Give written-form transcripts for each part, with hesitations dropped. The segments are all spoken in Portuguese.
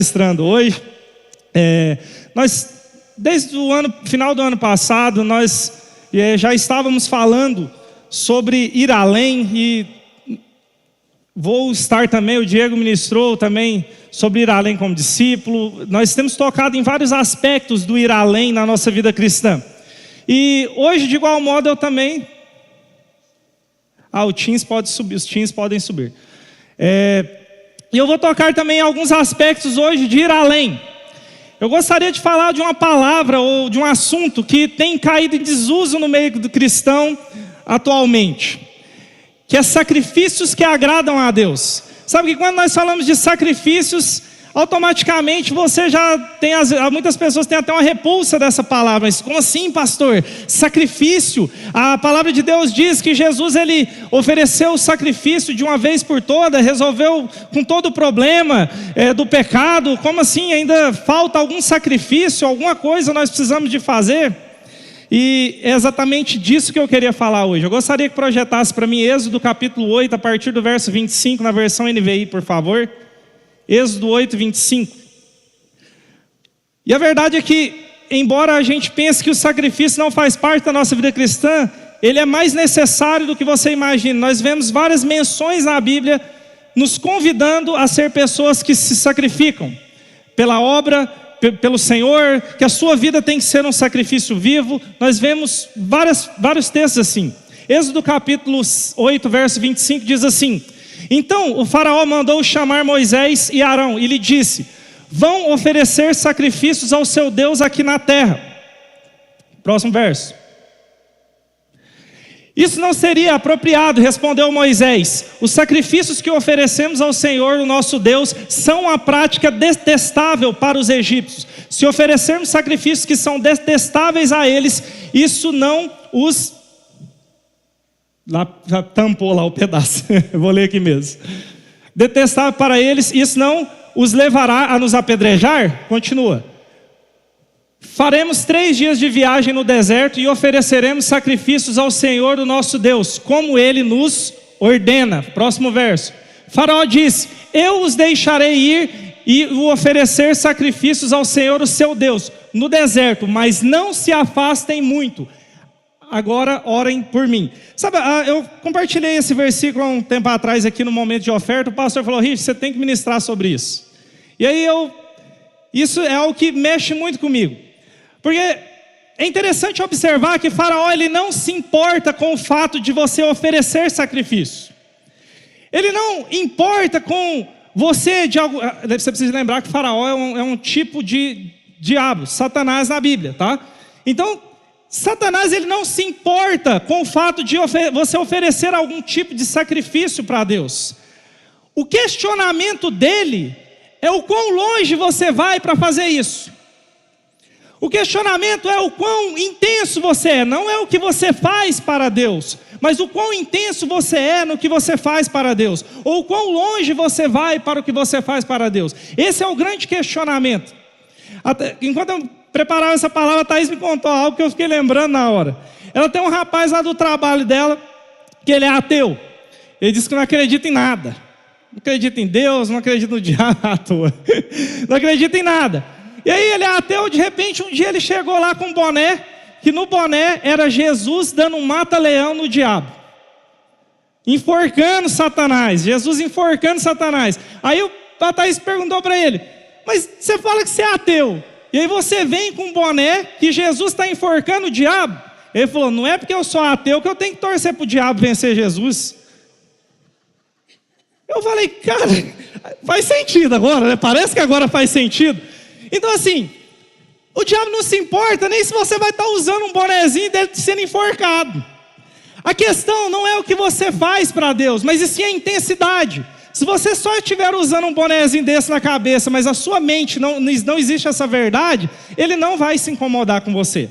Ministrando hoje, nós desde o final do ano passado nós já estávamos falando sobre ir além, e vou estar também, o Diego ministrou também sobre ir além como discípulo. Nós temos tocado em vários aspectos do ir além na nossa vida cristã, e hoje de igual modo eu também, o Teams pode subir, os Teams podem subir, e eu vou tocar também em alguns aspectos hoje de ir além. Eu gostaria de falar de uma palavra ou de um assunto que tem caído em desuso no meio do cristão atualmente, que é sacrifícios que agradam a Deus. Sabe que quando nós falamos de sacrifícios, automaticamente você já tem, muitas pessoas têm até uma repulsa dessa palavra. Mas como assim, pastor? Sacrifício? A palavra de Deus diz que Jesus, ele ofereceu o sacrifício de uma vez por todas, resolveu com todo o problema do pecado. Como assim? Ainda falta algum sacrifício, alguma coisa nós precisamos de fazer? E é exatamente disso que eu queria falar hoje. Eu gostaria que projetasse para mim Êxodo capítulo 8, a partir do verso 25, na versão NVI, por favor. Êxodo 8, 25. E a verdade é que, embora a gente pense que o sacrifício não faz parte da nossa vida cristã, ele é mais necessário do que você imagina. Nós vemos várias menções na Bíblia nos convidando a ser pessoas que se sacrificam pela obra, pelo Senhor, que a sua vida tem que ser um sacrifício vivo. Nós vemos vários textos assim. Êxodo capítulo 8, verso 25 diz assim: então o faraó mandou chamar Moisés e Arão e lhe disse: vão oferecer sacrifícios ao seu Deus aqui na terra. Próximo verso. Isso não seria apropriado, respondeu Moisés. Os sacrifícios que oferecemos ao Senhor, o nosso Deus, são uma prática detestável para os egípcios. Se oferecermos sacrifícios que são detestáveis a eles, isso não os... Lá, já tampou lá o pedaço. Eu vou ler aqui mesmo. Detestável para eles, isso não os levará a nos apedrejar? Continua. Faremos 3 dias de viagem no deserto e ofereceremos sacrifícios ao Senhor, o nosso Deus, como Ele nos ordena. Próximo verso. Faraó disse: eu os deixarei ir e oferecer sacrifícios ao Senhor, o seu Deus, no deserto, mas não se afastem muito. Agora orem por mim. Sabe, eu compartilhei esse versículo há um tempo atrás aqui no momento de oferta. O pastor falou: Rich, você tem que ministrar sobre isso. E aí isso é algo que mexe muito comigo, porque é interessante observar que Faraó, ele não se importa com o fato de você oferecer sacrifício. Ele não importa com você de algo. Você precisa lembrar que Faraó é um tipo de diabo, Satanás na Bíblia, tá? Então Satanás, ele não se importa com o fato de você oferecer algum tipo de sacrifício para Deus. O questionamento dele é o quão longe você vai para fazer isso. O questionamento é o quão intenso você é. Não é o que você faz para Deus, mas o quão intenso você é no que você faz para Deus, ou o quão longe você vai para o que você faz para Deus. Esse é o grande questionamento. Enquanto eu preparava essa palavra, a Thaís me contou algo que eu fiquei lembrando na hora. Ela tem um rapaz lá do trabalho dela, que ele é ateu. Ele diz que não acredita em nada. Não acredita em Deus, não acredita no diabo, à toa. Não acredita em nada. E aí ele é ateu, de repente um dia ele chegou lá com um boné, que no boné era Jesus dando um mata-leão no diabo. Enforcando Satanás, Jesus enforcando Satanás. Aí a Thaís perguntou para ele: mas você fala que você é ateu, e aí você vem com um boné que Jesus está enforcando o diabo? Ele falou: não é porque eu sou ateu que eu tenho que torcer para o diabo vencer Jesus. Eu falei: cara, faz sentido agora, né? Parece que agora faz sentido. Então assim, o diabo não se importa nem se você vai estar usando um bonezinho dele sendo enforcado. A questão não é o que você faz para Deus, mas sim a intensidade. Se você só estiver usando um bonezinho desse na cabeça, mas a sua mente não existe essa verdade, ele não vai se incomodar com você.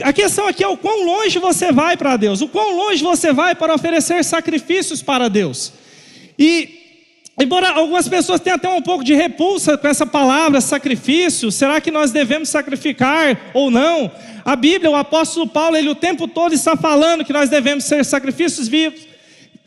A questão aqui é o quão longe você vai para Deus, o quão longe você vai para oferecer sacrifícios para Deus. E embora algumas pessoas tenham até um pouco de repulsa com essa palavra sacrifício, será que nós devemos sacrificar ou não? A Bíblia, o apóstolo Paulo, ele o tempo todo está falando que nós devemos ser sacrifícios vivos,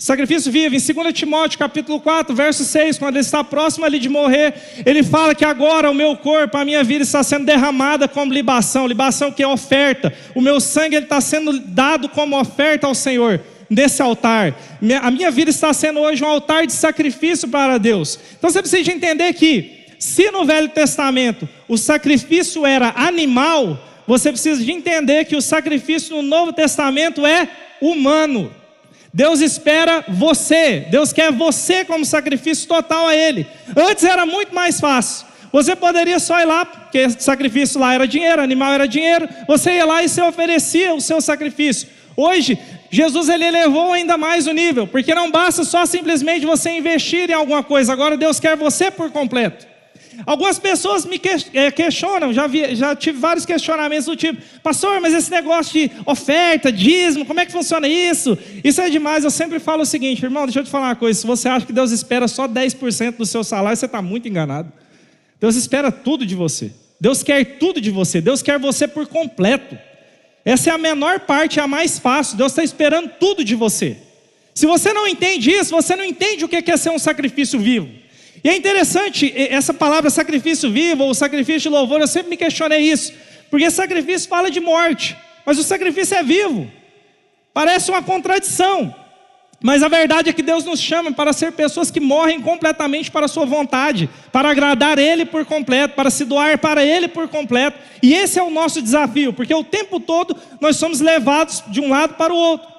Sacrifício vivo. Em 2 Timóteo capítulo 4, verso 6, quando ele está próximo ali de morrer, ele fala que agora o meu corpo, a minha vida está sendo derramada como libação. Libação que é oferta. O meu sangue ele está sendo dado como oferta ao Senhor, nesse altar. A minha vida está sendo hoje um altar de sacrifício para Deus. Então você precisa entender que, se no Velho Testamento o sacrifício era animal, você precisa de entender que o sacrifício no Novo Testamento é humano. Deus espera você, Deus quer você como sacrifício total a Ele. Antes era muito mais fácil. Você poderia só ir lá, porque sacrifício lá era dinheiro, animal era dinheiro. Você ia lá e você oferecia o seu sacrifício. Hoje, Jesus ele elevou ainda mais o nível, porque não basta só simplesmente você investir em alguma coisa. Agora Deus quer você por completo. Algumas pessoas me questionam, já tive vários questionamentos do tipo: pastor, mas esse negócio de oferta, dízimo, como é que funciona isso? Isso é demais. Eu sempre falo o seguinte: irmão, deixa eu te falar uma coisa, se você acha que Deus espera só 10% do seu salário, você está muito enganado. Deus espera tudo de você, Deus quer tudo de você, Deus quer você por completo. Essa é a menor parte, é a mais fácil. Deus está esperando tudo de você. Se você não entende isso, você não entende o que é ser um sacrifício vivo. E é interessante, essa palavra sacrifício vivo, ou sacrifício de louvor, eu sempre me questionei isso, porque sacrifício fala de morte, mas o sacrifício é vivo. Parece uma contradição, mas a verdade é que Deus nos chama para ser pessoas que morrem completamente para a sua vontade, para agradar Ele por completo, para se doar para Ele por completo. E esse é o nosso desafio, porque o tempo todo nós somos levados de um lado para o outro.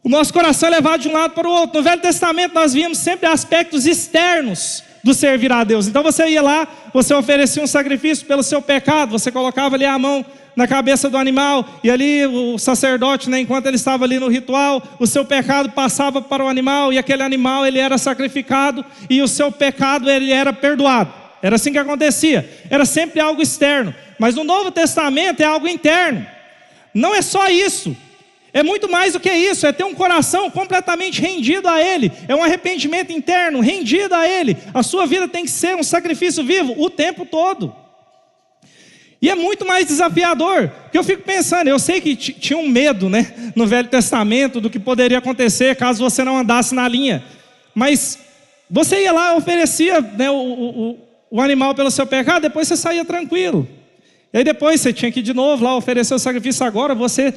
O nosso coração é levado de um lado para o outro. No Velho Testamento nós víamos sempre aspectos externos do servir a Deus. Então você ia lá, você oferecia um sacrifício pelo seu pecado, você colocava ali a mão na cabeça do animal, e ali o sacerdote, enquanto ele estava ali no ritual, o seu pecado passava para o animal, e aquele animal ele era sacrificado, e o seu pecado ele era perdoado. Era assim que acontecia, era sempre algo externo. Mas no Novo Testamento é algo interno. Não é só isso, é muito mais do que isso, é ter um coração completamente rendido a Ele, é um arrependimento interno, rendido a Ele. A sua vida tem que ser um sacrifício vivo o tempo todo. E é muito mais desafiador, porque eu fico pensando, eu sei que tinha um medo, no Velho Testamento, do que poderia acontecer caso você não andasse na linha. Mas você ia lá, oferecia o animal pelo seu pecado, depois você saía tranquilo. E aí depois você tinha que ir de novo lá oferecer o sacrifício. Agora você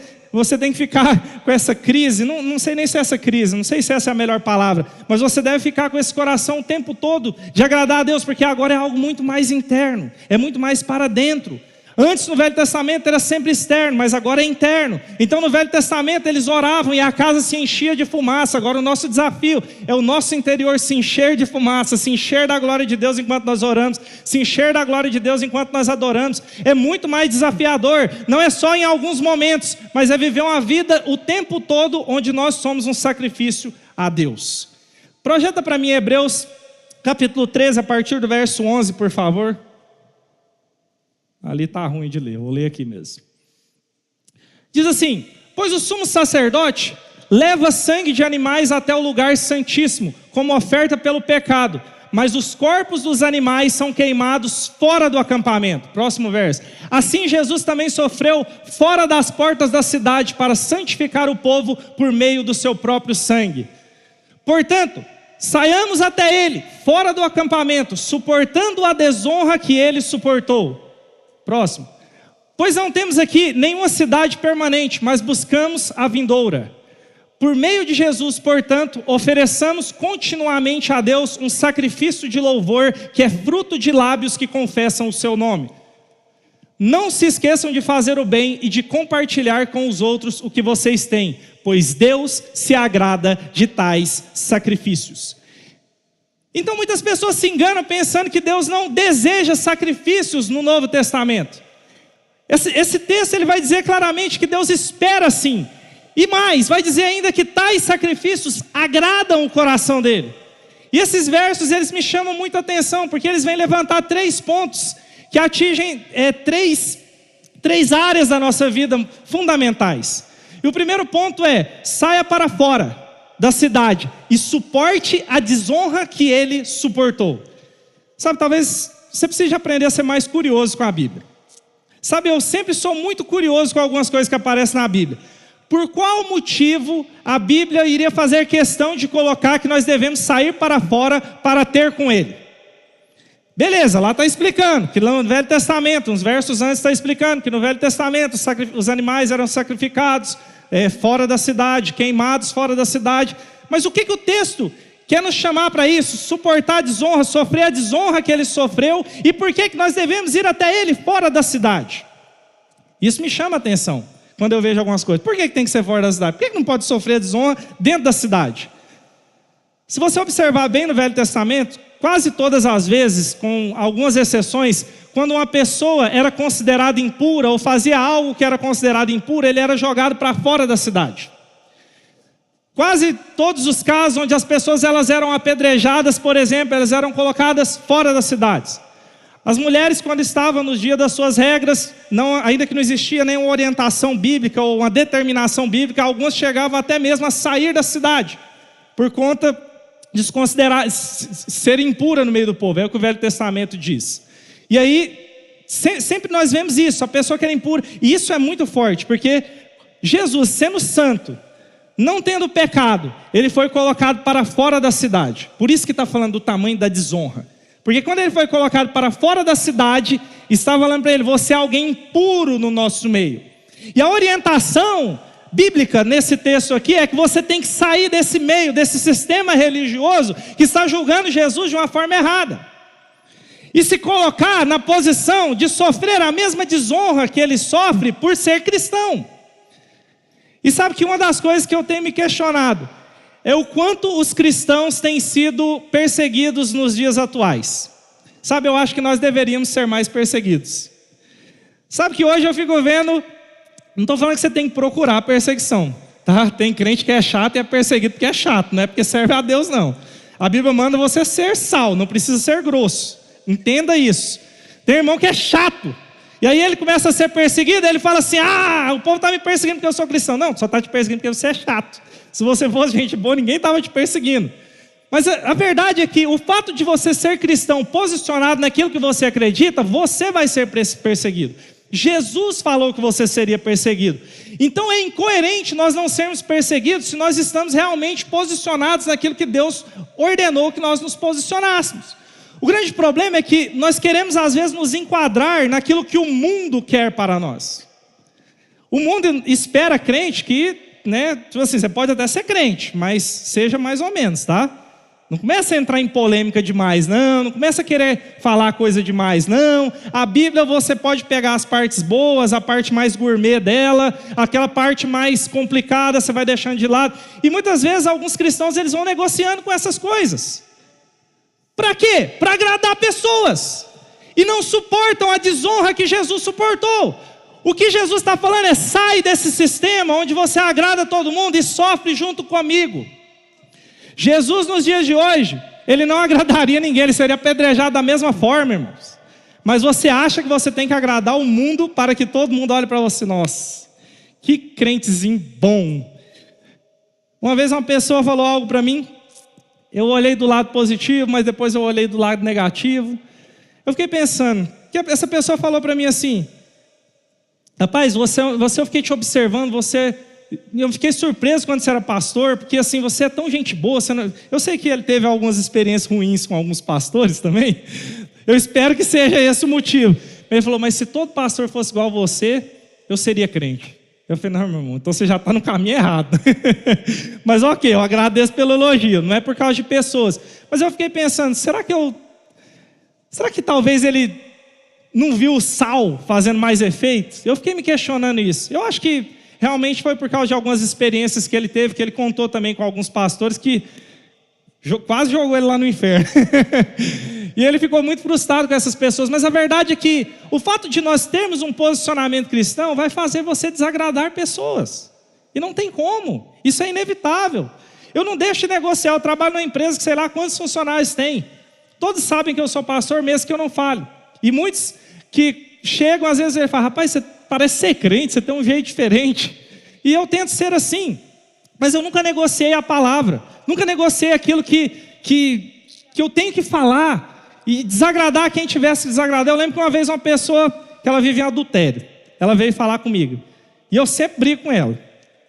tem que ficar com essa crise, não sei nem se é essa crise, não sei se essa é a melhor palavra, mas você deve ficar com esse coração o tempo todo de agradar a Deus, porque agora é algo muito mais interno, é muito mais para dentro. Antes no Velho Testamento era sempre externo, mas agora é interno. Então no Velho Testamento eles oravam e a casa se enchia de fumaça. Agora o nosso desafio é o nosso interior se encher de fumaça, se encher da glória de Deus enquanto nós oramos, se encher da glória de Deus enquanto nós adoramos. É muito mais desafiador, não é só em alguns momentos, mas é viver uma vida o tempo todo onde nós somos um sacrifício a Deus. Projeta para mim Hebreus capítulo 13, a partir do verso 11, por favor. Ali está ruim de ler, vou ler aqui mesmo. Diz assim: pois o sumo sacerdote leva sangue de animais até o lugar santíssimo, como oferta pelo pecado, mas os corpos dos animais são queimados fora do acampamento. Próximo verso. Assim Jesus também sofreu fora das portas da cidade para santificar o povo por meio do seu próprio sangue. Portanto, saiamos até ele, fora do acampamento, suportando a desonra que ele suportou. Próximo. Pois não temos aqui nenhuma cidade permanente, mas buscamos a vindoura. Por meio de Jesus, portanto, ofereçamos continuamente a Deus um sacrifício de louvor, que é fruto de lábios que confessam o seu nome. Não se esqueçam de fazer o bem e de compartilhar com os outros o que vocês têm, pois Deus se agrada de tais sacrifícios. Então muitas pessoas se enganam pensando que Deus não deseja sacrifícios no Novo Testamento. Esse texto ele vai dizer claramente que Deus espera sim. E mais, vai dizer ainda que tais sacrifícios agradam o coração dele. E esses versos eles me chamam muita atenção, porque eles vêm levantar 3 pontos que atingem três áreas da nossa vida fundamentais. E o primeiro ponto é: saia para fora da cidade e suporte a desonra que ele suportou. Sabe, talvez você precise aprender a ser mais curioso com a Bíblia. Sabe, eu sempre sou muito curioso com algumas coisas que aparecem na Bíblia. Por qual motivo a Bíblia iria fazer questão de colocar que nós devemos sair para fora para ter com Ele? Beleza, lá está explicando que no Velho Testamento, uns versos antes está explicando que no Velho Testamento os animais eram sacrificados fora da cidade, queimados fora da cidade. Mas o que o texto quer nos chamar para isso? Suportar a desonra, sofrer a desonra que ele sofreu. E por que nós devemos ir até ele fora da cidade? Isso me chama a atenção quando eu vejo algumas coisas. Por que tem que ser fora da cidade? Por que não pode sofrer a desonra dentro da cidade? Se você observar bem no Velho Testamento, quase todas as vezes, com algumas exceções, quando uma pessoa era considerada impura ou fazia algo que era considerado impuro, ele era jogado para fora da cidade. Quase todos os casos onde as pessoas elas eram apedrejadas, por exemplo, elas eram colocadas fora das cidades. As mulheres, quando estavam nos dias das suas regras, ainda que não existia nenhuma orientação bíblica ou uma determinação bíblica, algumas chegavam até mesmo a sair da cidade, por conta de se considerar ser impura no meio do povo. É o que o Velho Testamento diz. E aí, sempre nós vemos isso, a pessoa que era impura. E isso é muito forte, porque Jesus, sendo santo, não tendo pecado, ele foi colocado para fora da cidade. Por isso que está falando do tamanho da desonra. Porque quando ele foi colocado para fora da cidade, estava falando para ele: você é alguém impuro no nosso meio. E a orientação bíblica nesse texto aqui é que você tem que sair desse meio, desse sistema religioso que está julgando Jesus de uma forma errada. E se colocar na posição de sofrer a mesma desonra que ele sofre por ser cristão. E sabe que uma das coisas que eu tenho me questionado é o quanto os cristãos têm sido perseguidos nos dias atuais. Sabe, eu acho que nós deveríamos ser mais perseguidos. Sabe que hoje eu fico vendo, não estou falando que você tem que procurar a perseguição, tá? Tem crente que é chato e é perseguido porque é chato, não é porque serve a Deus não. A Bíblia manda você ser sal, não precisa ser grosso. Entenda isso. Tem irmão que é chato. E aí ele começa a ser perseguido, aí ele fala assim: o povo está me perseguindo porque eu sou cristão. Não, só está te perseguindo porque você é chato. Se você fosse gente boa, ninguém estava te perseguindo. Mas a verdade é que o fato de você ser cristão, posicionado naquilo que você acredita, você vai ser perseguido. Jesus falou que você seria perseguido. Então é incoerente nós não sermos perseguidos se nós estamos realmente posicionados naquilo que Deus ordenou que nós nos posicionássemos. O grande problema é que nós queremos às vezes nos enquadrar naquilo que o mundo quer para nós. O mundo espera crente que, tipo assim, você pode até ser crente, mas seja mais ou menos, tá? Não começa a entrar em polêmica demais, não começa a querer falar coisa demais, não. A Bíblia você pode pegar as partes boas, a parte mais gourmet dela, aquela parte mais complicada você vai deixando de lado. E muitas vezes alguns cristãos eles vão negociando com essas coisas. Para quê? Para agradar pessoas. E não suportam a desonra que Jesus suportou. O que Jesus está falando é: sai desse sistema onde você agrada todo mundo e sofre junto comigo. Jesus nos dias de hoje, ele não agradaria ninguém, ele seria apedrejado da mesma forma, irmãos. Mas você acha que você tem que agradar o mundo para que todo mundo olhe para você? Nossa, que crentezinho bom. Uma vez uma pessoa falou algo para mim, eu olhei do lado positivo, mas depois eu olhei do lado negativo. Eu fiquei pensando, que essa pessoa falou para mim assim: rapaz, eu fiquei te observando, eu fiquei surpreso quando você era pastor, porque assim, você é tão gente boa. Eu sei que ele teve algumas experiências ruins com alguns pastores também, eu espero que seja esse o motivo. Ele falou: mas se todo pastor fosse igual a você, eu seria crente. Eu falei: não, meu irmão, então você já está no caminho errado. Mas ok, eu agradeço pelo elogio, não é por causa de pessoas. Mas eu fiquei pensando, será que talvez ele não viu o sal fazendo mais efeito? Eu fiquei me questionando isso. Eu acho que realmente foi por causa de algumas experiências que ele teve, que ele contou também com alguns pastores, que quase jogou ele lá no inferno. E ele ficou muito frustrado com essas pessoas. Mas a verdade é que o fato de nós termos um posicionamento cristão vai fazer você desagradar pessoas. E não tem como. Isso é inevitável. Eu não deixo de negociar. Eu trabalho numa empresa que sei lá quantos funcionários tem. Todos sabem que eu sou pastor, mesmo que eu não fale. E muitos que chegam, às vezes, ele fala: rapaz, você parece ser crente, você tem um jeito diferente. E eu tento ser assim. Mas eu nunca negociei a palavra. Nunca negociei aquilo que eu tenho que falar. E desagradar quem tivesse que desagradar. Eu lembro que uma vez uma pessoa, que ela vivia em adultério, ela veio falar comigo. E eu sempre brigo com ela.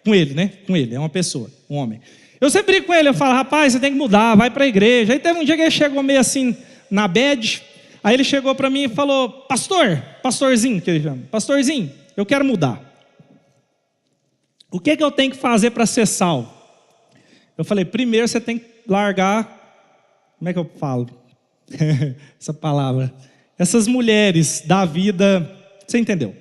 Com ele, né? Com ele, é uma pessoa, um homem. Eu sempre brigo com ele, eu falo, rapaz, você tem que mudar, vai para a igreja. Aí teve um dia que ele chegou meio assim, na bad, aí ele chegou para mim e falou, pastorzinho, que ele chama, pastorzinho, eu quero mudar. O que eu tenho que fazer para ser salvo? Eu falei, primeiro você tem que largar, como é que eu falo? Essa palavra. Essas mulheres da vida, você entendeu?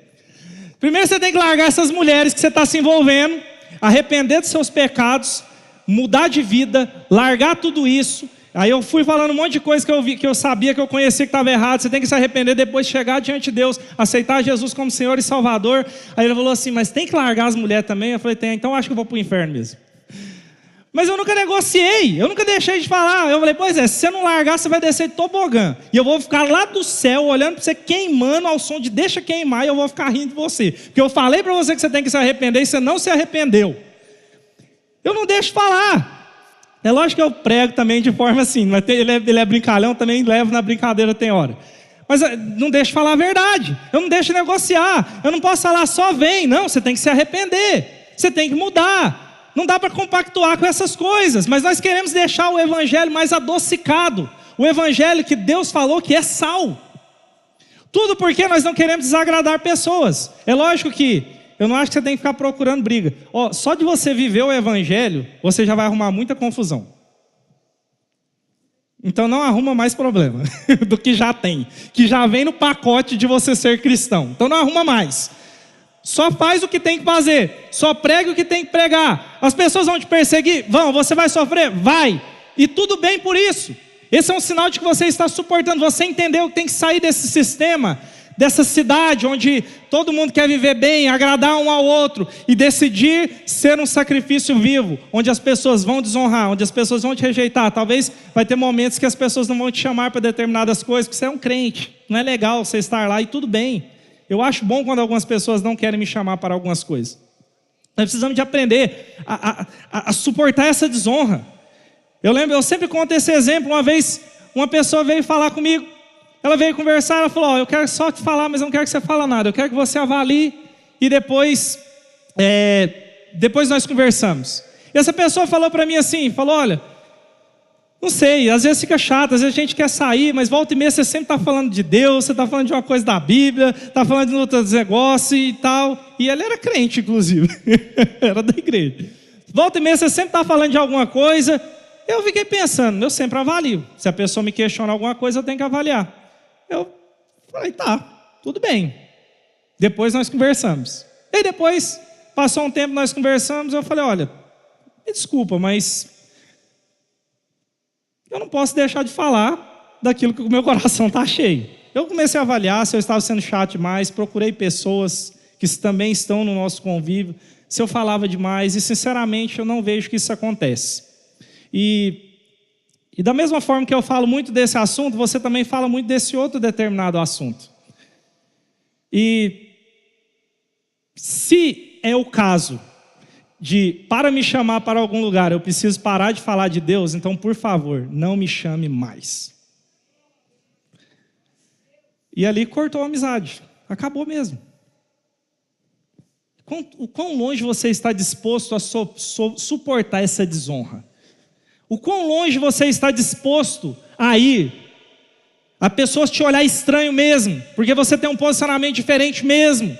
Primeiro você tem que largar essas mulheres que você está se envolvendo, arrepender dos seus pecados, mudar de vida, largar tudo isso. Aí eu fui falando um monte de coisa que eu vi, que eu sabia, que eu conhecia que estava errado. Você tem que se arrepender, depois chegar diante de Deus, aceitar Jesus como Senhor e Salvador. Aí ele falou assim, mas tem que largar as mulheres também? Eu falei, tem, então acho que eu vou para o inferno mesmo. Mas eu nunca negociei, eu nunca deixei de falar. Eu falei, pois é, se você não largar, você vai descer de tobogã. E eu vou ficar lá do céu, olhando para você queimando ao som de deixa queimar, e eu vou ficar rindo de você. Porque eu falei para você que você tem que se arrepender, e você não se arrependeu. Eu não deixo de falar. É lógico que eu prego também de forma assim, mas ele é brincalhão, também levo na brincadeira tem hora. Mas não deixo de falar a verdade, eu não deixo de negociar, eu não posso falar só vem, não, você tem que se arrepender, você tem que mudar, não dá para compactuar com essas coisas, mas nós queremos deixar o evangelho mais adocicado, o evangelho que Deus falou que é sal, tudo porque nós não queremos desagradar pessoas. É lógico que eu não acho que você tem que ficar procurando briga. Só de você viver o evangelho, você já vai arrumar muita confusão. Então não arruma mais problema do que já tem. Que já vem no pacote de você ser cristão. Então não arruma mais. Só faz o que tem que fazer. Só pregue o que tem que pregar. As pessoas vão te perseguir? Vão. Você vai sofrer? Vai. E tudo bem por isso. Esse é um sinal de que você está suportando. Você entendeu que tem que sair desse sistema, dessa cidade onde todo mundo quer viver bem, agradar um ao outro e decidir ser um sacrifício vivo, onde as pessoas vão desonrar, onde as pessoas vão te rejeitar. Talvez vai ter momentos que as pessoas não vão te chamar para determinadas coisas, porque você é um crente, não é legal você estar lá e tudo bem. Eu acho bom quando algumas pessoas não querem me chamar para algumas coisas. Nós precisamos de aprender a suportar essa desonra. Eu sempre conto esse exemplo. Uma vez uma pessoa veio falar comigo, ela veio conversar, ela falou, eu quero só te falar, mas não quero que você fale nada, eu quero que você avalie e depois nós conversamos. E essa pessoa falou para mim assim, olha, não sei, às vezes fica chato, às vezes a gente quer sair, mas volta e meia você sempre está falando de Deus, você está falando de uma coisa da Bíblia, está falando de outros negócios e tal. E ela era crente, inclusive, era da igreja. Volta e meia você sempre está falando de alguma coisa. Eu fiquei pensando, eu sempre avalio. Se a pessoa me questiona alguma coisa, eu tenho que avaliar. Eu falei, tá, tudo bem. Depois nós conversamos. E depois, passou um tempo, nós conversamos, eu falei, olha, me desculpa, mas eu não posso deixar de falar daquilo que o meu coração está cheio. Eu comecei a avaliar se eu estava sendo chato demais, procurei pessoas que também estão no nosso convívio, se eu falava demais, e sinceramente eu não vejo que isso acontece. E da mesma forma que eu falo muito desse assunto, você também fala muito desse outro determinado assunto. E se é o caso de, para me chamar para algum lugar, eu preciso parar de falar de Deus, então, por favor, não me chame mais. E ali cortou a amizade. Acabou mesmo. O quão longe você está disposto a suportar essa desonra? O quão longe você está disposto a ir? A pessoas te olhar estranho mesmo, porque você tem um posicionamento diferente mesmo,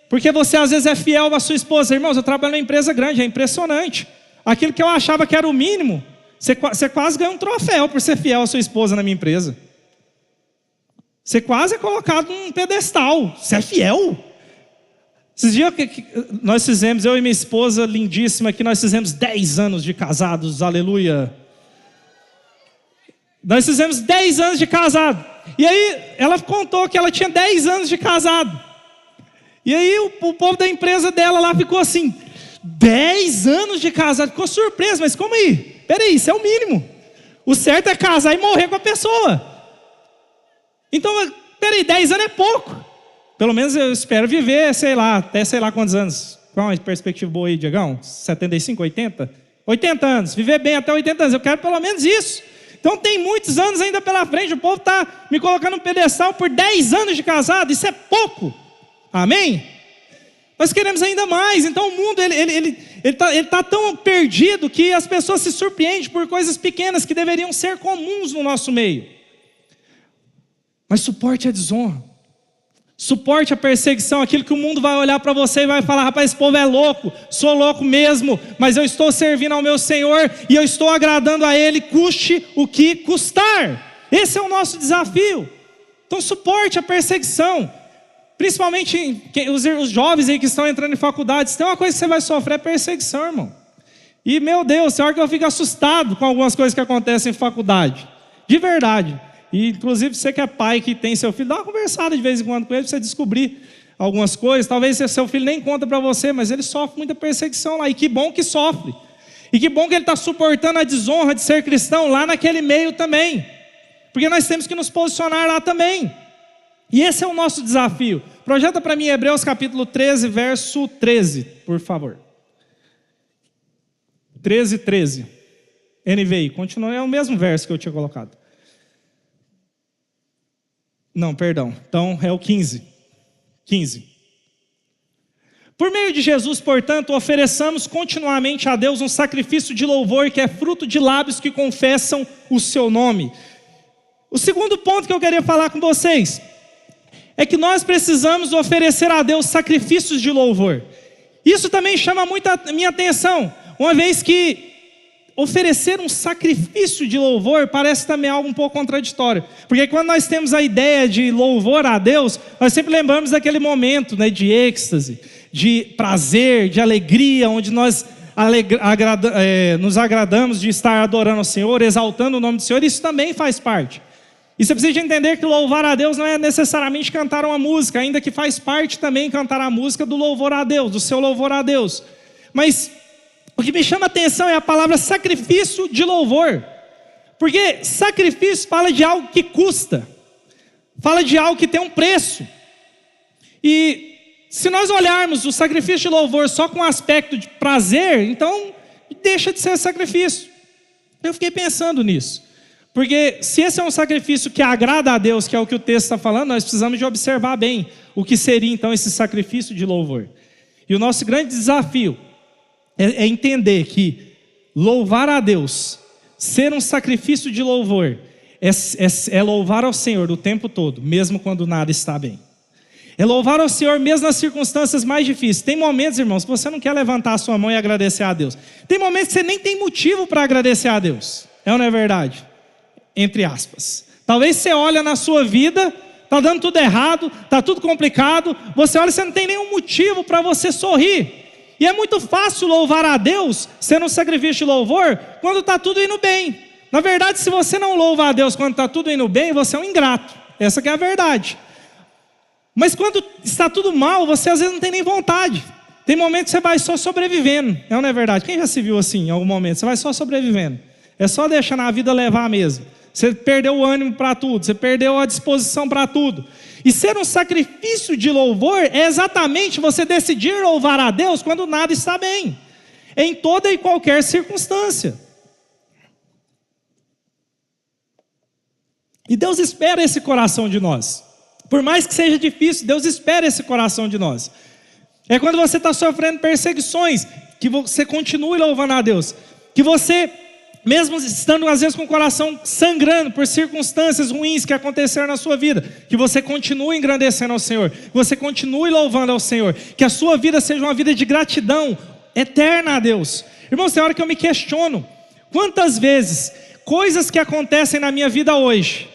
porque você às vezes é fiel à sua esposa. Irmãos, eu trabalho numa empresa grande, é impressionante. Aquilo que eu achava que era o mínimo, você quase ganha um troféu por ser fiel à sua esposa na minha empresa. Você quase é colocado num pedestal, você é fiel. Esses dias que nós fizemos, eu e minha esposa lindíssima aqui, nós fizemos 10 anos de casados, aleluia. Nós fizemos 10 anos de casado. E aí ela contou que ela tinha 10 anos de casado. E aí o povo da empresa dela lá ficou assim, 10 anos de casado, ficou surpreso, mas como aí? Peraí, isso é o mínimo. O certo é casar e morrer com a pessoa. Então, peraí, 10 anos é pouco. Pelo menos eu espero viver, sei lá, até sei lá quantos anos. Qual é a perspectiva boa aí, Diegão? 75, 80? 80 anos, viver bem até 80 anos, eu quero pelo menos isso. Então tem muitos anos ainda pela frente, o povo está me colocando no pedestal por 10 anos de casado, isso é pouco. Amém? Nós queremos ainda mais. Então o mundo ele tá tão perdido que as pessoas se surpreendem por coisas pequenas que deveriam ser comuns no nosso meio. Mas suporte a desonra. Suporte a perseguição, aquilo que o mundo vai olhar para você e vai falar: rapaz, esse povo é louco, sou louco mesmo, mas eu estou servindo ao meu Senhor e eu estou agradando a Ele, custe o que custar. Esse é o nosso desafio. Então suporte a perseguição. Principalmente os jovens aí que estão entrando em faculdades. Tem uma coisa que você vai sofrer, é perseguição, irmão. E meu Deus, tem hora que eu fico assustado com algumas coisas que acontecem em faculdade. De verdade. E inclusive você que é pai, que tem seu filho, dá uma conversada de vez em quando com ele para você descobrir algumas coisas. Talvez seu filho nem conta para você, mas ele sofre muita perseguição lá. E que bom que sofre. E que bom que ele está suportando a desonra de ser cristão lá naquele meio também. Porque nós temos que nos posicionar lá também. E esse é o nosso desafio. Projeta para mim Hebreus capítulo 13, verso 13, por favor. 13. NVI, continua, é o mesmo verso que eu tinha colocado. Não, perdão. Então é o 15. Por meio de Jesus, portanto, ofereçamos continuamente a Deus um sacrifício de louvor que é fruto de lábios que confessam o seu nome. O segundo ponto que eu queria falar com vocês é que nós precisamos oferecer a Deus sacrifícios de louvor. Isso também chama muito a minha atenção, uma vez que oferecer um sacrifício de louvor parece também algo um pouco contraditório. Porque quando nós temos a ideia de louvor a Deus, nós sempre lembramos daquele momento, né, de êxtase, de prazer, de alegria, onde nós nos agradamos de estar adorando o Senhor, exaltando o nome do Senhor. Isso também faz parte. E você precisa entender que louvar a Deus não é necessariamente cantar uma música, ainda que faz parte também cantar a música do louvor a Deus, do seu louvor a Deus. Mas o que me chama a atenção é a palavra sacrifício de louvor. Porque sacrifício fala de algo que custa, fala de algo que tem um preço. E se nós olharmos o sacrifício de louvor só com o aspecto de prazer, então deixa de ser sacrifício. Eu fiquei pensando nisso. Porque se esse é um sacrifício que agrada a Deus, que é o que o texto está falando, nós precisamos de observar bem o que seria então esse sacrifício de louvor. E o nosso grande desafio é entender que louvar a Deus, ser um sacrifício de louvor, é louvar ao Senhor o tempo todo, mesmo quando nada está bem. É louvar ao Senhor mesmo nas circunstâncias mais difíceis. Tem momentos, irmãos, que você não quer levantar a sua mão e agradecer a Deus. Tem momentos que você nem tem motivo para agradecer a Deus. É ou não é verdade? Entre aspas. Talvez você olha na sua vida, está dando tudo errado, está tudo complicado, você olha e você não tem nenhum motivo para você sorrir. E é muito fácil louvar a Deus, sendo um sacrifício de louvor, quando está tudo indo bem. Na verdade, se você não louva a Deus quando está tudo indo bem, você é um ingrato. Essa que é a verdade. Mas quando está tudo mal, você às vezes não tem nem vontade. Tem momentos que você vai só sobrevivendo. É ou não é verdade? Quem já se viu assim em algum momento? Você vai só sobrevivendo. É só deixar a vida levar mesmo. Você perdeu o ânimo para tudo, você perdeu a disposição para tudo. E ser um sacrifício de louvor é exatamente você decidir louvar a Deus quando nada está bem, em toda e qualquer circunstância. E Deus espera esse coração de nós. Por mais que seja difícil, Deus espera esse coração de nós. É quando você está sofrendo perseguições, que você continue louvando a Deus, que você, mesmo estando às vezes com o coração sangrando por circunstâncias ruins que aconteceram na sua vida, que você continue engrandecendo ao Senhor, que você continue louvando ao Senhor, que a sua vida seja uma vida de gratidão eterna a Deus. Irmãos, tem hora que eu me questiono, quantas vezes coisas que acontecem na minha vida hoje,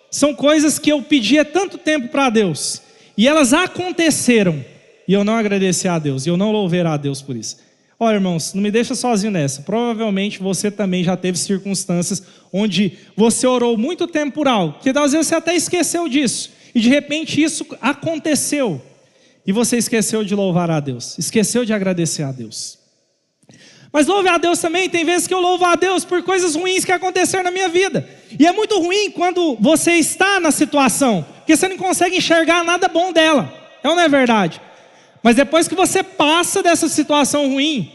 são coisas que eu pedi há tanto tempo para Deus, e elas aconteceram, e eu não agradeci a Deus, e eu não louvei a Deus por isso. Olha, irmãos, não me deixa sozinho nessa. Provavelmente você também já teve circunstâncias onde você orou muito tempo por algo, que às vezes você até esqueceu disso, e de repente isso aconteceu, e você esqueceu de louvar a Deus, esqueceu de agradecer a Deus. Mas louve a Deus também, tem vezes que eu louvo a Deus por coisas ruins que aconteceram na minha vida. E é muito ruim quando você está na situação, porque você não consegue enxergar nada bom dela. É ou não é verdade? Mas depois que você passa dessa situação ruim,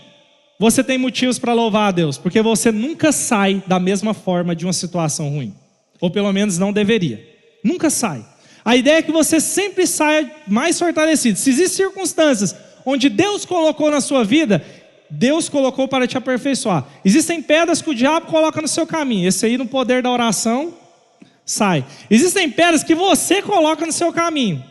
você tem motivos para louvar a Deus, porque você nunca sai da mesma forma de uma situação ruim. Ou pelo menos não deveria. Nunca sai. A ideia é que você sempre saia mais fortalecido. Se existem circunstâncias onde Deus colocou na sua vida, Deus colocou para te aperfeiçoar. Existem pedras que o diabo coloca no seu caminho. Esse aí, no poder da oração, sai. Existem pedras que você coloca no seu caminho.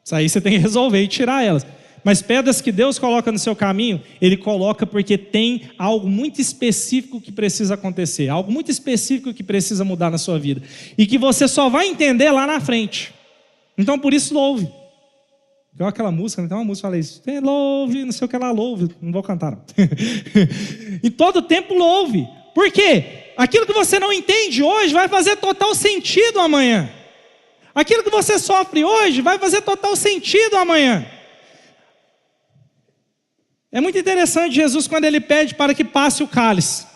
Isso aí você tem que resolver e tirar elas. Mas pedras que Deus coloca no seu caminho, Ele coloca porque tem algo muito específico que precisa acontecer. Algo muito específico que precisa mudar na sua vida. E que você só vai entender lá na frente. Então, por isso, louve. Igual aquela música, né? Tem uma música que fala isso. Louve, não sei o que lá, louve. Não vou cantar, não. Em todo tempo, louve. Por quê? Aquilo que você não entende hoje vai fazer total sentido amanhã. Aquilo que você sofre hoje vai fazer total sentido amanhã. É muito interessante Jesus quando Ele pede para que passe o cálice.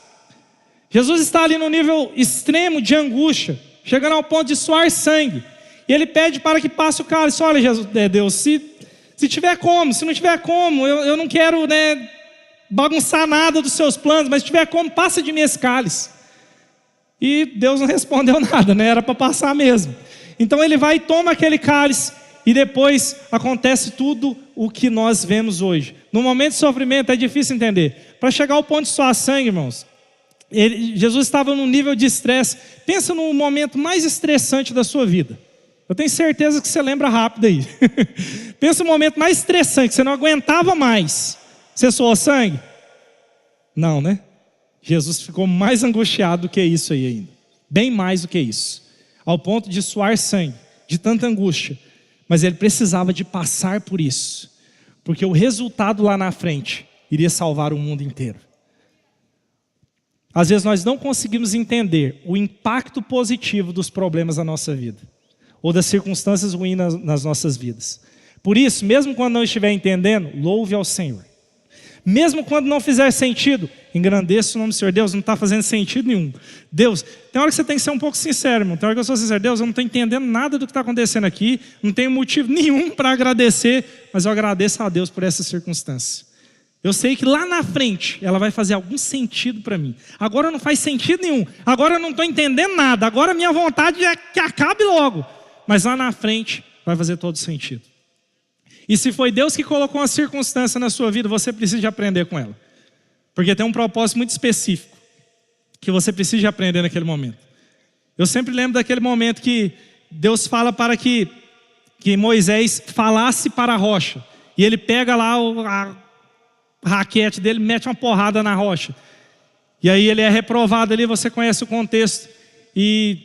Jesus está ali no nível extremo de angústia, chegando ao ponto de suar sangue. E Ele pede para que passe o cálice. Olha, Jesus, Deus, se tiver como, se não tiver como, eu não quero, né, bagunçar nada dos seus planos, mas se tiver como, passa de mim esse cálice. E Deus não respondeu nada, né? Era para passar mesmo. Então Ele vai e toma aquele cálice, e depois acontece tudo o que nós vemos hoje. No momento de sofrimento é difícil entender. Para chegar ao ponto de suar sangue, irmãos, Jesus estava num nível de estresse. Pensa no momento mais estressante da sua vida. Eu tenho certeza que você lembra rápido aí. Pensa no momento mais estressante, que você não aguentava mais. Você suou sangue? Não, né? Jesus ficou mais angustiado do que isso aí ainda. Bem mais do que isso. Ao ponto de suar sangue, de tanta angústia. Mas Ele precisava de passar por isso. Porque o resultado lá na frente iria salvar o mundo inteiro. Às vezes nós não conseguimos entender o impacto positivo dos problemas da nossa vida. Ou das circunstâncias ruins nas nossas vidas. Por isso, mesmo quando não estiver entendendo, louve ao Senhor. Mesmo quando não fizer sentido, engrandeça o nome do Senhor. Deus, não está fazendo sentido nenhum. Deus, tem hora que você tem que ser um pouco sincero, irmão. Tem hora que eu sou sincero. Deus, eu não estou entendendo nada do que está acontecendo aqui. Não tenho motivo nenhum para agradecer. Mas eu agradeço a Deus por essa circunstância. Eu sei que lá na frente ela vai fazer algum sentido para mim. Agora não faz sentido nenhum. Agora eu não estou entendendo nada. Agora a minha vontade é que acabe logo. Mas lá na frente vai fazer todo sentido. E se foi Deus que colocou uma circunstância na sua vida, você precisa de aprender com ela. Porque tem um propósito muito específico que você precisa de aprender naquele momento. Eu sempre lembro daquele momento que Deus fala para que Moisés falasse para a rocha. E ele pega lá a raquete dele, mete uma porrada na rocha. E aí ele é reprovado ali, você conhece o contexto. E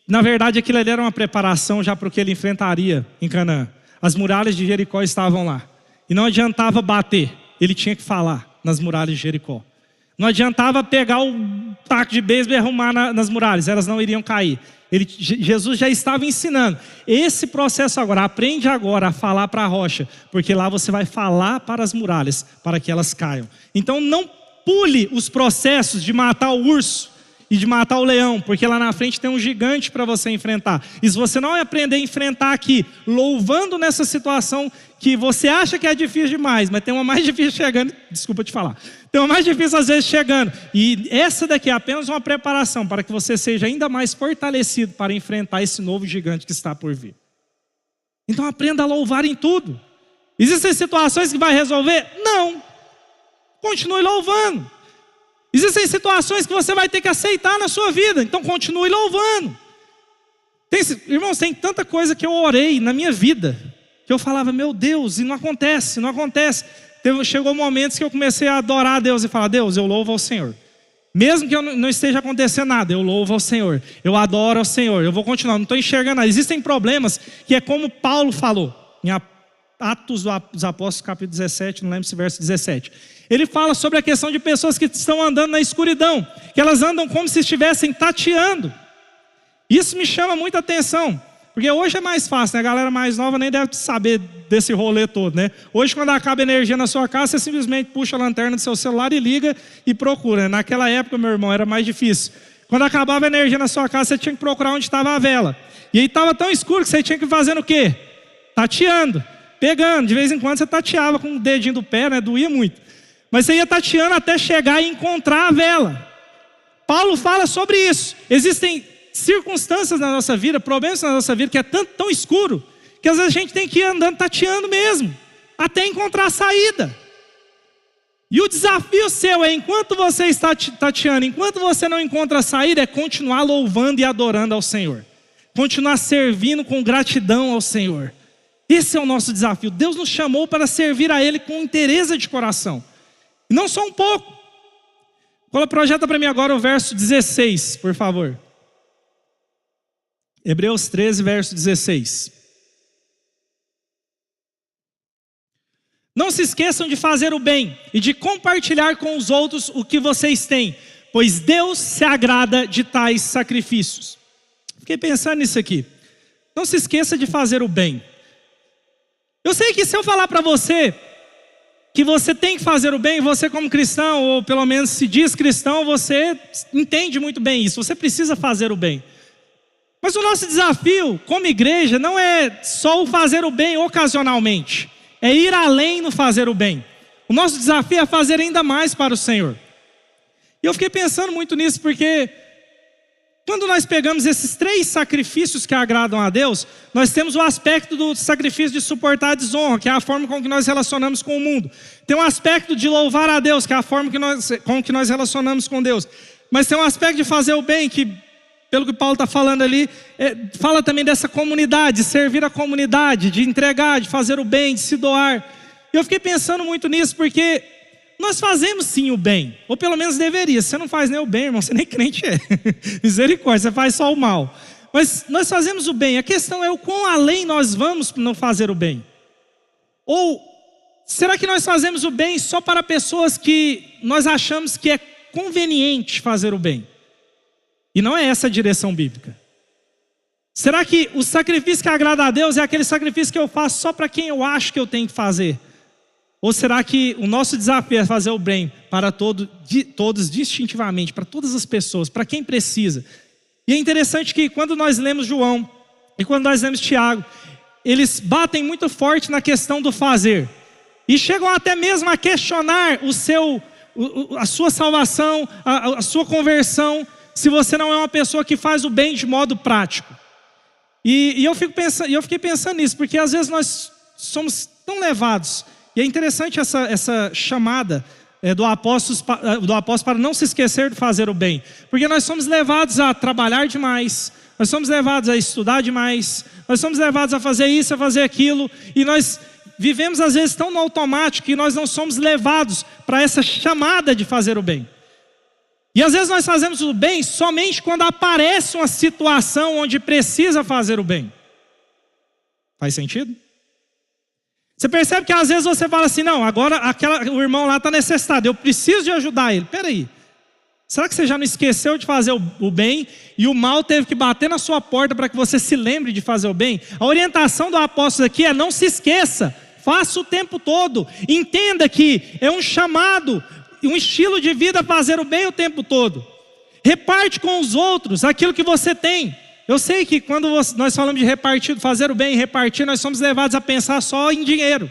na verdade aquilo ali era uma preparação já para o que ele enfrentaria em Canaã. As muralhas de Jericó estavam lá. E não adiantava bater. Ele tinha que falar nas muralhas de Jericó. Não adiantava pegar o taco de beisebol e arrumar nas muralhas. Elas não iriam cair. Jesus já estava ensinando. Esse processo agora. Aprende agora a falar para a rocha. Porque lá você vai falar para as muralhas. Para que elas caiam. Então não pule os processos de matar o urso. E de matar o leão, porque lá na frente tem um gigante para você enfrentar. E se você não aprender a enfrentar aqui, louvando nessa situação que você acha que é difícil demais, mas tem uma mais difícil chegando, desculpa te falar, tem uma mais difícil às vezes chegando, e essa daqui é apenas uma preparação para que você seja ainda mais fortalecido para enfrentar esse novo gigante que está por vir. Então aprenda a louvar em tudo. Existem situações que vai resolver? Não. Continue louvando. Existem situações que você vai ter que aceitar na sua vida. Então continue louvando. Irmãos, tem tanta coisa que eu orei na minha vida. Que eu falava, meu Deus, e não acontece, não acontece. Chegou momentos que eu comecei a adorar a Deus e falar, Deus, eu louvo ao Senhor. Mesmo que não esteja acontecendo nada, eu louvo ao Senhor. Eu adoro ao Senhor. Eu vou continuar, não estou enxergando nada. Existem problemas que é como Paulo falou. Em Atos dos Apóstolos, capítulo 17, não lembro se verso 17. Ele fala sobre a questão de pessoas que estão andando na escuridão, que elas andam como se estivessem tateando. Isso me chama muita atenção, porque hoje é mais fácil, né? A galera mais nova nem deve saber desse rolê todo, né? Hoje, quando acaba a energia na sua casa, você simplesmente puxa a lanterna do seu celular e liga e procura. Naquela época, meu irmão, era mais difícil. Quando acabava a energia na sua casa, você tinha que procurar onde estava a vela. E aí estava tão escuro que você tinha que fazer o quê? Tateando, pegando. De vez em quando você tateava com o dedinho do pé, né? Doía muito. Mas você ia tateando até chegar e encontrar a vela. Paulo fala sobre isso. Existem circunstâncias na nossa vida, problemas na nossa vida que é tão escuro, que às vezes a gente tem que ir andando tateando mesmo. até encontrar a saída. E o desafio seu é, enquanto você está tateando, enquanto você não encontra a saída, é continuar louvando e adorando ao Senhor. Continuar servindo com gratidão ao Senhor. Esse é o nosso desafio. Deus nos chamou para servir a Ele com interesse de coração. E não só um pouco. Projeta para mim agora o verso 16, por favor. Hebreus 13, verso 16. Não se esqueçam de fazer o bem e de compartilhar com os outros o que vocês têm, pois Deus se agrada de tais sacrifícios. Fiquei pensando nisso aqui. Não se esqueça de fazer o bem. Eu sei que se eu falar para você que você tem que fazer o bem, você como cristão, ou pelo menos se diz cristão, você entende muito bem isso, você precisa fazer o bem. Mas o nosso desafio como igreja não é só o fazer o bem ocasionalmente, é ir além no fazer o bem. O nosso desafio é fazer ainda mais para o Senhor. E eu fiquei pensando muito nisso porque quando nós pegamos esses 3 sacrifícios que agradam a Deus, nós temos o aspecto do sacrifício de suportar a desonra, que é a forma com que nós relacionamos com o mundo. Tem um aspecto de louvar a Deus, que é a forma com que nós relacionamos com Deus. Mas tem um aspecto de fazer o bem, que pelo que Paulo está falando ali, fala também dessa comunidade, de servir a comunidade, de entregar, de fazer o bem, de se doar. E eu fiquei pensando muito nisso, porque nós fazemos sim o bem, ou pelo menos deveria. Você não faz nem o bem, irmão, você nem crente é. Misericórdia, você faz só o mal. Mas nós fazemos o bem, a questão é o quão além nós vamos não fazer o bem. Ou será que nós fazemos o bem só para pessoas que nós achamos que é conveniente fazer o bem? E não é essa a direção bíblica. Será que o sacrifício que agrada a Deus é aquele sacrifício que eu faço só para quem eu acho que eu tenho que fazer? Ou será que o nosso desafio é fazer o bem para todos distintivamente, para todas as pessoas, para quem precisa? E é interessante que quando nós lemos João e quando nós lemos Tiago, eles batem muito forte na questão do fazer. E chegam até mesmo a questionar a sua salvação, a sua conversão, se você não é uma pessoa que faz o bem de modo prático. E eu fiquei pensando nisso, porque às vezes nós somos tão levados. E é interessante essa chamada do apóstolo para não se esquecer de fazer o bem. Porque nós somos levados a trabalhar demais, nós somos levados a estudar demais, nós somos levados a fazer isso, a fazer aquilo, e nós vivemos às vezes tão no automático que nós não somos levados para essa chamada de fazer o bem. E às vezes nós fazemos o bem somente quando aparece uma situação onde precisa fazer o bem. Faz sentido? Você percebe que às vezes você fala assim, não, agora o irmão lá está necessitado, eu preciso de ajudar ele. Peraí, será que você já não esqueceu de fazer o bem e o mal teve que bater na sua porta para que você se lembre de fazer o bem? A orientação do apóstolo aqui é não se esqueça, faça o tempo todo. Entenda que é um chamado, um estilo de vida fazer o bem o tempo todo. Reparte com os outros aquilo que você tem. Eu sei que quando nós falamos de repartir, fazer o bem e repartir, nós somos levados a pensar só em dinheiro.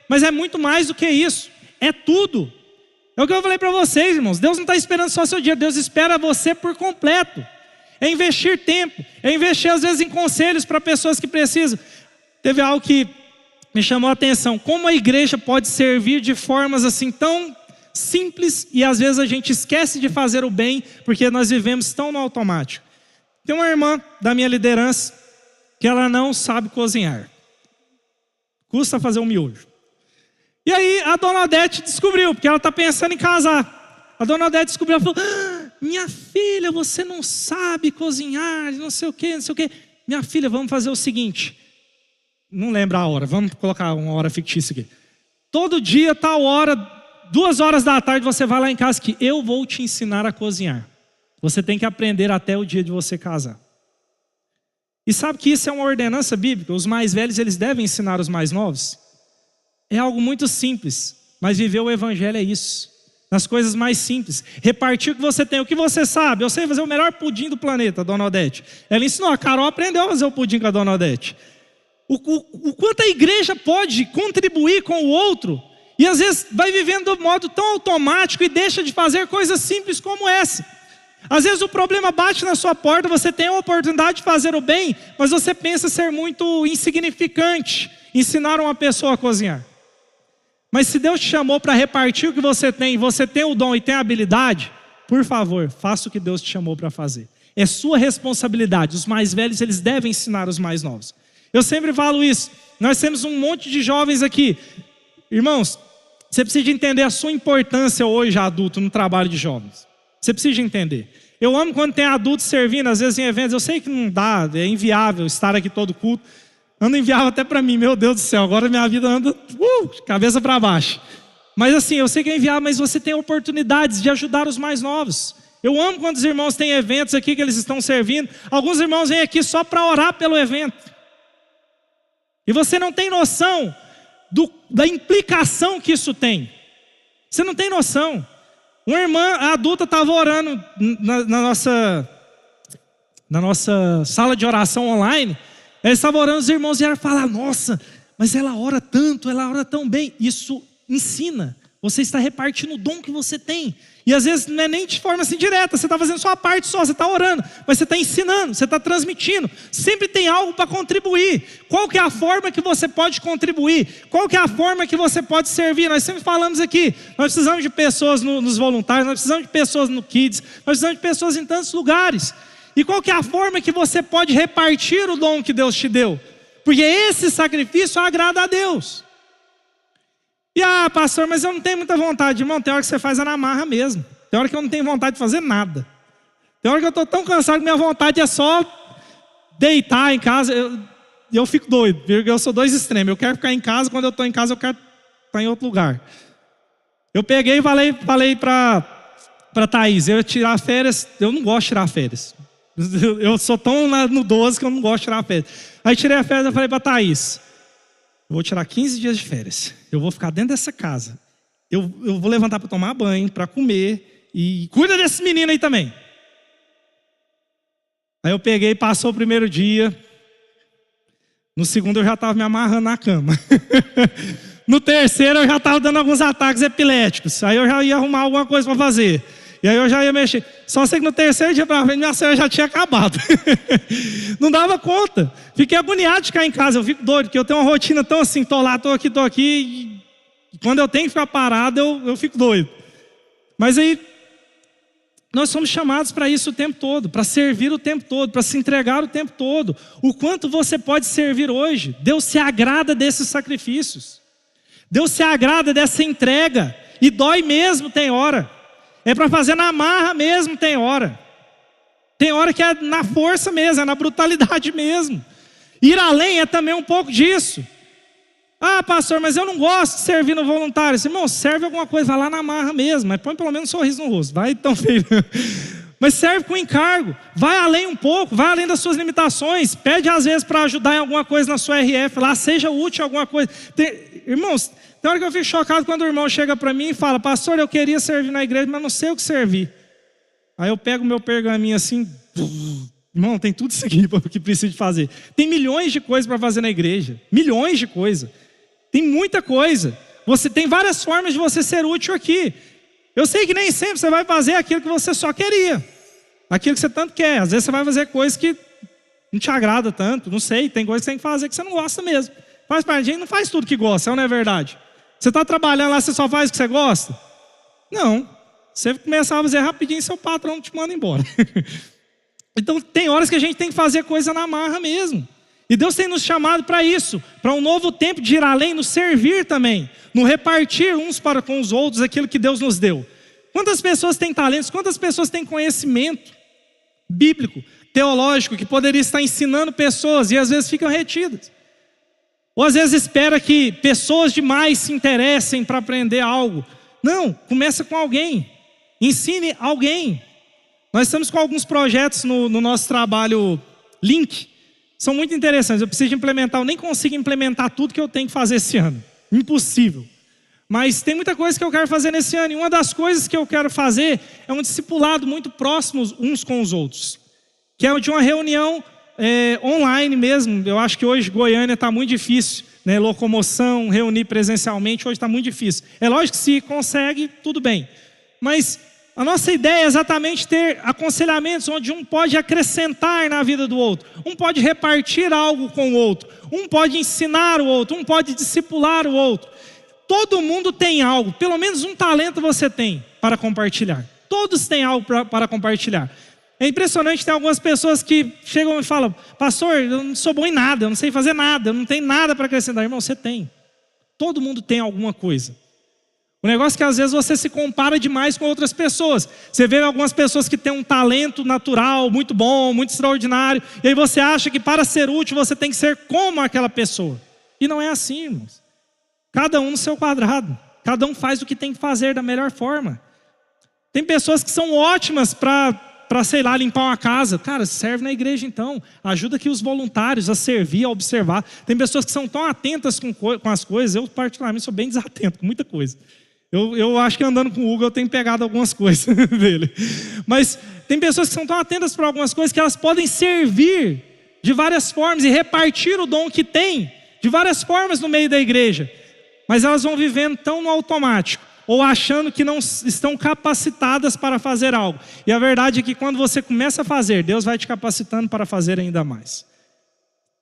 Mas é muito mais do que isso. É tudo. É o que eu falei para vocês, irmãos. Deus não está esperando só seu dinheiro. Deus espera você por completo. É investir tempo. É investir às vezes em conselhos para pessoas que precisam. Teve algo que me chamou a atenção. Como a igreja pode servir de formas assim tão simples e às vezes a gente esquece de fazer o bem porque nós vivemos tão no automático. Tem uma irmã da minha liderança que ela não sabe cozinhar. Custa fazer um miojo. E aí a dona Odete descobriu, porque ela está pensando em casar. A dona Odete descobriu, ela falou, minha filha, você não sabe cozinhar, não sei o quê, não sei o quê. Minha filha, vamos fazer o seguinte. Não lembro a hora, vamos colocar uma hora fictícia aqui. Todo dia, tal hora, 2 horas da tarde, você vai lá em casa que eu vou te ensinar a cozinhar. Você tem que aprender até o dia de você casar. E sabe que isso é uma ordenança bíblica? Os mais velhos, eles devem ensinar os mais novos. É algo muito simples, mas viver o evangelho é isso. Nas coisas mais simples. Repartir o que você tem, o que você sabe. Eu sei fazer o melhor pudim do planeta, dona Odete. Ela ensinou, a Carol aprendeu a fazer o pudim com a dona Odete. O quanto a igreja pode contribuir com o outro, e às vezes vai vivendo de modo tão automático e deixa de fazer coisas simples como essa. Às vezes o problema bate na sua porta, você tem a oportunidade de fazer o bem, mas você pensa ser muito insignificante, ensinar uma pessoa a cozinhar. Mas se Deus te chamou para repartir o que você tem o dom e tem a habilidade, por favor, faça o que Deus te chamou para fazer. É sua responsabilidade. Os mais velhos, eles devem ensinar os mais novos. Eu sempre falo isso. Nós temos um monte de jovens aqui. Irmãos, você precisa entender a sua importância hoje, adulto, no trabalho de jovens. Você precisa entender. Eu amo quando tem adultos servindo, às vezes em eventos. Eu sei que não dá, é inviável estar aqui todo culto. Anda inviável até para mim, meu Deus do céu. Agora minha vida anda cabeça para baixo. Mas assim, eu sei que é inviável, mas você tem oportunidades de ajudar os mais novos. Eu amo quando os irmãos têm eventos aqui que eles estão servindo. Alguns irmãos vêm aqui só para orar pelo evento. E você não tem noção da implicação que isso tem. Você não tem noção. Uma irmã adulta estava orando na nossa sala de oração online. Ela estava orando, os irmãos vieram falar: nossa, mas ela ora tanto, ela ora tão bem. Isso ensina. Você está repartindo o dom que você tem. E às vezes não é nem de forma assim direta. Você está fazendo só a parte só, você está orando. Mas você está ensinando, você está transmitindo. Sempre tem algo para contribuir. Qual que é a forma que você pode contribuir? Qual que é a forma que você pode servir? Nós sempre falamos aqui, nós precisamos de pessoas nos voluntários, nós precisamos de pessoas no Kids, nós precisamos de pessoas em tantos lugares. E qual que é a forma que você pode repartir o dom que Deus te deu? Porque esse sacrifício agrada a Deus. E pastor, mas eu não tenho muita vontade. Irmão, tem hora que você faz na marra mesmo. Tem hora que eu não tenho vontade de fazer nada. Tem hora que eu estou tão cansado que minha vontade é só deitar em casa. Eu fico doido, porque eu sou dois extremos. Eu quero ficar em casa, quando eu estou em casa eu quero estar em outro lugar. Eu peguei e falei para Thaís, eu ia tirar férias. Eu não gosto de tirar férias. Eu sou tão no 12 que eu não gosto de tirar férias. Aí tirei a férias e falei para Thaís: eu vou tirar 15 dias de férias. Eu vou ficar dentro dessa casa. Eu vou levantar para tomar banho, para comer. E cuida desse menino aí também. Aí eu peguei, passou o primeiro dia. No segundo eu já estava me amarrando na cama. No terceiro eu já estava dando alguns ataques epiléticos. Aí eu já ia arrumar alguma coisa para fazer. E aí eu já ia mexer. Só sei que no terceiro dia para frente minha célula já tinha acabado. Não dava conta. Fiquei agoniado de ficar em casa. Eu fico doido, porque eu tenho uma rotina tão assim, tô lá, tô aqui. E quando eu tenho que ficar parado, eu fico doido. Mas aí, nós somos chamados para isso o tempo todo, para servir o tempo todo, para se entregar o tempo todo. O quanto você pode servir hoje. Deus se agrada desses sacrifícios. Deus se agrada dessa entrega. E dói mesmo, tem hora. É para fazer na marra mesmo, tem hora. Tem hora que é na força mesmo, é na brutalidade mesmo. Ir além é também um pouco disso. Pastor, mas eu não gosto de servir no voluntário. Irmão, serve alguma coisa, vai lá na marra mesmo. Mas põe pelo menos um sorriso no rosto. Vai tão feio. Mas serve com encargo. Vai além um pouco, vai além das suas limitações. Pede às vezes para ajudar em alguma coisa na sua RF lá, seja útil em alguma coisa. Irmãos, tem hora que eu fico chocado quando o irmão chega para mim e fala: pastor, eu queria servir na igreja, mas não sei o que servir. Aí eu pego o meu pergaminho assim, irmão, tem tudo isso aqui que preciso fazer. Tem milhões de coisas para fazer na igreja. Milhões de coisas. Tem muita coisa. Você tem várias formas de você ser útil aqui. Eu sei que nem sempre você vai fazer aquilo que você só queria. Aquilo que você tanto quer. Às vezes você vai fazer coisas que não te agrada tanto. Não sei, tem coisas que você tem que fazer que você não gosta mesmo. Faz parte, a gente não faz tudo que gosta, não é verdade? Você está trabalhando lá, você só faz o que você gosta? Não. Você começar a fazer rapidinho, seu patrão te manda embora. Então tem horas que a gente tem que fazer coisa na marra mesmo. E Deus tem nos chamado para isso, para um novo tempo de ir além, nos servir também, no repartir uns para com os outros aquilo que Deus nos deu. Quantas pessoas têm talentos, quantas pessoas têm conhecimento bíblico, teológico, que poderia estar ensinando pessoas e às vezes ficam retidas. Ou às vezes espera que pessoas demais se interessem para aprender algo. Não, começa com alguém, ensine alguém. Nós estamos com alguns projetos no nosso trabalho Link. São muito interessantes, eu preciso implementar, eu nem consigo implementar tudo que eu tenho que fazer esse ano. Impossível. Mas tem muita coisa que eu quero fazer nesse ano. E uma das coisas que eu quero fazer é um discipulado muito próximo uns com os outros. Que é de uma reunião online mesmo. Eu acho que hoje Goiânia está muito difícil, né? Locomoção, reunir presencialmente, hoje está muito difícil. É lógico que se consegue, tudo bem. Mas a nossa ideia é exatamente ter aconselhamentos onde um pode acrescentar na vida do outro. Um pode repartir algo com o outro. Um pode ensinar o outro. Um pode discipular o outro. todo mundo tem algo, pelo menos um talento você tem para compartilhar. Todos têm algo para compartilhar. É impressionante, tem algumas pessoas que chegam e falam: pastor, eu não sou bom em nada, eu não sei fazer nada, eu não tenho nada para acrescentar. Irmão, você tem. Todo mundo tem alguma coisa. O negócio é que às vezes você se compara demais com outras pessoas. Você vê algumas pessoas que têm um talento natural muito bom, muito extraordinário, e aí você acha que para ser útil você tem que ser como aquela pessoa. E não é assim, irmãos. Cada um no seu quadrado. Cada um faz o que tem que fazer da melhor forma. Tem pessoas que são ótimas para, sei lá, limpar uma casa. Cara, serve na igreja então. Ajuda aqui os voluntários a servir, a observar. Tem pessoas que são tão atentas com as coisas. Eu particularmente sou bem desatento com muita coisa. Eu acho que andando com o Hugo eu tenho pegado algumas coisas dele. Mas tem pessoas que são tão atentas para algumas coisas que elas podem servir de várias formas e repartir o dom que tem de várias formas no meio da igreja. Mas elas vão vivendo tão no automático, ou achando que não estão capacitadas para fazer algo. E a verdade é que quando você começa a fazer, Deus vai te capacitando para fazer ainda mais.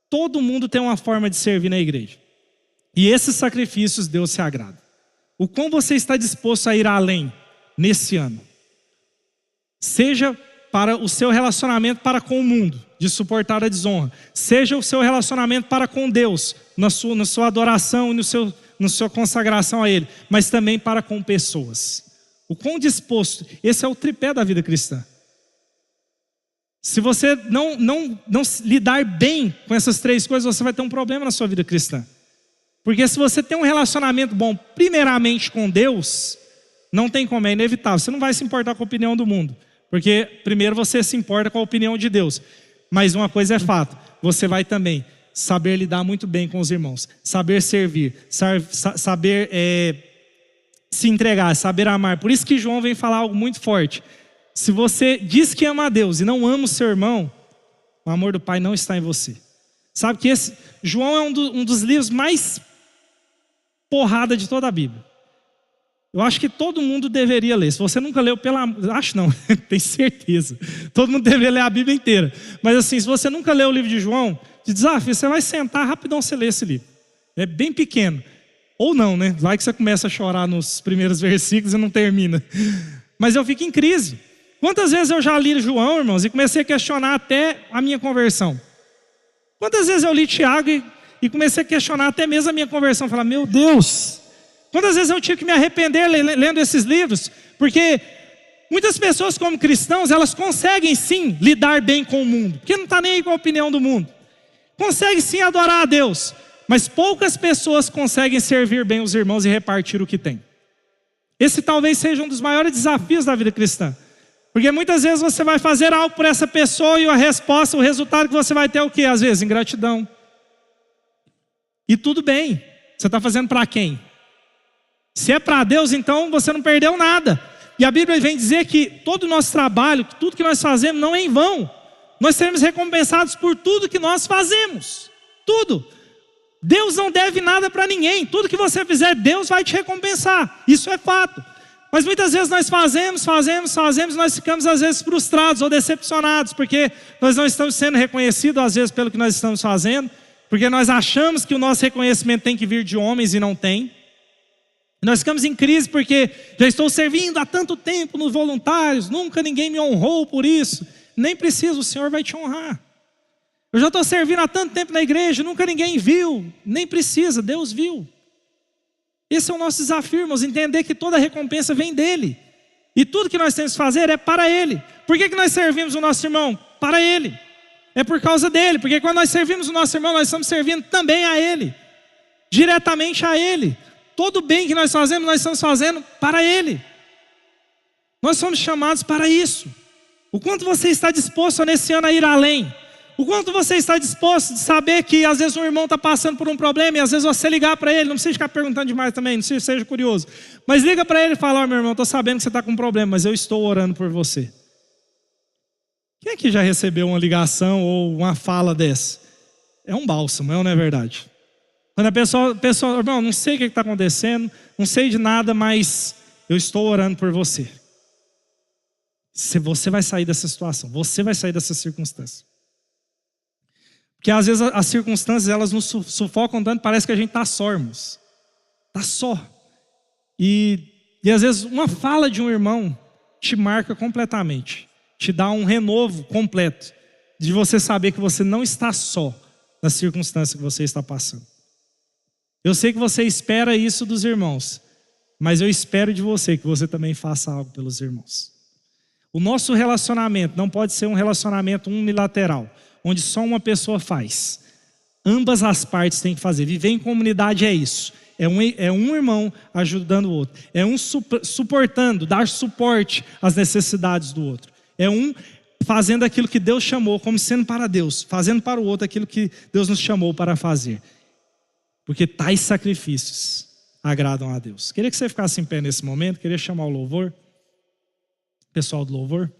Todo mundo tem uma forma de servir na igreja. E esses sacrifícios Deus se agrada. O quão você está disposto a ir além nesse ano? Seja para o seu relacionamento para com o mundo, de suportar a desonra. Seja o seu relacionamento para com Deus, na sua adoração e na sua consagração a Ele, mas também para com pessoas. O quão disposto, esse é o tripé da vida cristã. Se você não lidar bem com essas três coisas, você vai ter um problema na sua vida cristã. Porque se você tem um relacionamento bom, primeiramente com Deus, não tem como, é inevitável. Você não vai se importar com a opinião do mundo, porque primeiro você se importa com a opinião de Deus. Mas uma coisa é fato, você vai também saber lidar muito bem com os irmãos, saber servir, saber se entregar, saber amar. Por isso que João vem falar algo muito forte. Se você diz que ama a Deus e não ama o seu irmão, o amor do Pai não está em você. Sabe que João é um dos livros mais porrada de toda a Bíblia. Eu acho que todo mundo deveria ler. Se você nunca leu, acho não, tenho certeza. Todo mundo deveria ler a Bíblia inteira. Mas assim, se você nunca leu o livro de João, de desafio, você vai sentar rapidão você lê esse livro. É bem pequeno. Ou não, né? Vai que você começa a chorar nos primeiros versículos e não termina. Mas eu fico em crise. Quantas vezes eu já li João, irmãos, e comecei a questionar até a minha conversão? Quantas vezes eu li Tiago e comecei a questionar até mesmo a minha conversão? Falar, meu Deus! Quantas vezes eu tive que me arrepender lendo esses livros? Porque muitas pessoas como cristãos, elas conseguem sim lidar bem com o mundo. Porque não está nem aí com a opinião do mundo. Conseguem sim adorar a Deus. Mas poucas pessoas conseguem servir bem os irmãos e repartir o que tem. Esse talvez seja um dos maiores desafios da vida cristã. Porque muitas vezes você vai fazer algo por essa pessoa e a resposta, o resultado que você vai ter é o quê? Às vezes, ingratidão. E tudo bem. Você está fazendo para quem? Se é para Deus, então você não perdeu nada. E a Bíblia vem dizer que todo o nosso trabalho, tudo que nós fazemos não é em vão. Nós seremos recompensados por tudo que nós fazemos. Tudo. Deus não deve nada para ninguém. Tudo que você fizer, Deus vai te recompensar. Isso é fato. Mas muitas vezes nós fazemos, nós ficamos às vezes frustrados ou decepcionados, porque nós não estamos sendo reconhecidos às vezes pelo que nós estamos fazendo, porque nós achamos que o nosso reconhecimento tem que vir de homens e não tem. Nós ficamos em crise porque já estou servindo há tanto tempo nos voluntários, nunca ninguém me honrou por isso. Nem precisa, o Senhor vai te honrar. Eu já estou servindo há tanto tempo na igreja, nunca ninguém viu. Nem precisa, Deus viu. Esse é o nosso desafio, irmãos, entender que toda recompensa vem dEle. E tudo que nós temos que fazer é para Ele. Por que nós servimos o nosso irmão? Para Ele. É por causa dEle, porque quando nós servimos o nosso irmão, nós estamos servindo também a Ele. Diretamente a Ele. Todo bem que nós fazemos, nós estamos fazendo para Ele. Nós somos chamados para isso. O quanto você está disposto nesse ano a ir além? O quanto você está disposto de saber que às vezes um irmão está passando por um problema e às vezes você ligar para ele, não precisa ficar perguntando demais também, não seja curioso. Mas liga para ele e fala, meu irmão, estou sabendo que você está com um problema, mas eu estou orando por você. Quem aqui já recebeu uma ligação ou uma fala dessa? É um bálsamo, não é verdade? Quando a pessoa, irmão, não sei o que está acontecendo, não sei de nada, mas eu estou orando por você. Você vai sair dessa situação, você vai sair dessa circunstância. Porque às vezes as circunstâncias elas nos sufocam tanto, parece que a gente está só, irmãos. Está só. E às vezes uma fala de um irmão te marca completamente, te dá um renovo completo, de você saber que você não está só na circunstância que você está passando. Eu sei que você espera isso dos irmãos, mas eu espero de você que você também faça algo pelos irmãos. O nosso relacionamento não pode ser um relacionamento unilateral, onde só uma pessoa faz. Ambas as partes têm que fazer. Viver em comunidade é isso. É um irmão ajudando o outro. É um suportando, dar suporte às necessidades do outro. É um fazendo aquilo que Deus chamou, como sendo para Deus. Fazendo para o outro aquilo que Deus nos chamou para fazer. Porque tais sacrifícios agradam a Deus. Queria que você ficasse em pé nesse momento. Queria chamar o louvor. Pessoal do louvor.